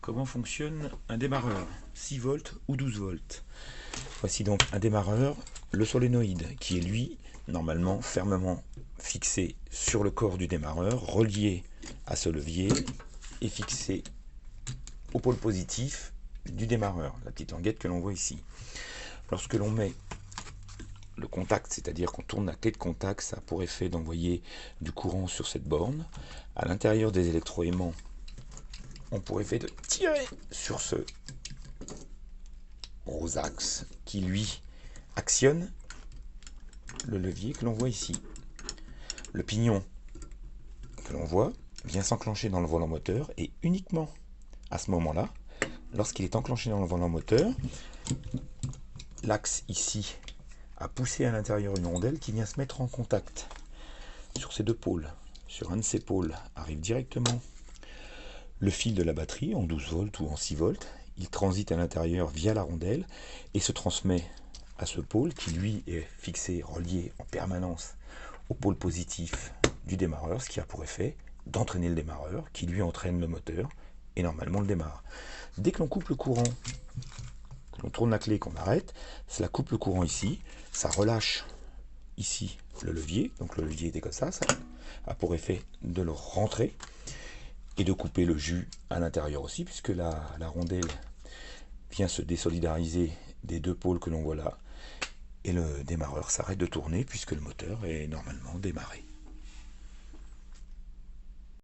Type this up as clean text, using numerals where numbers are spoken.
Comment fonctionne un démarreur 6 volts ou 12 volts. Voici donc un démarreur, le solénoïde, qui est lui, normalement, fermement fixé sur le corps du démarreur, relié à ce levier et fixé au pôle positif du démarreur, la petite languette que l'on voit ici. Lorsque l'on met le contact, c'est-à-dire qu'on tourne la clé de contact, ça a pour effet d'envoyer du courant sur cette borne. À l'intérieur des électroaimants, on pour effet de tirer sur ce gros axe qui lui actionne le levier que l'on voit ici. Le pignon que l'on voit vient s'enclencher dans le volant moteur et uniquement à ce moment-là, lorsqu'il est enclenché dans le volant moteur, l'axe ici a poussé à l'intérieur une rondelle qui vient se mettre en contact sur ces deux pôles. Sur un de ces pôles arrive directement le fil de la batterie en 12 volts ou en 6 volts. Il transite à l'intérieur via la rondelle et se transmet à ce pôle qui lui est fixé, relié en permanence au pôle positif du démarreur, ce qui a pour effet d'entraîner le démarreur qui lui entraîne le moteur et normalement le démarre. Dès que l'on coupe le courant, que l'on tourne la clé et qu'on arrête, cela coupe le courant ici, ça relâche ici le levier, donc le levier était comme ça a pour effet de le rentrer et de couper le jus à l'intérieur aussi, puisque la rondelle vient se désolidariser des deux pôles que l'on voit là, et le démarreur s'arrête de tourner puisque le moteur est normalement démarré.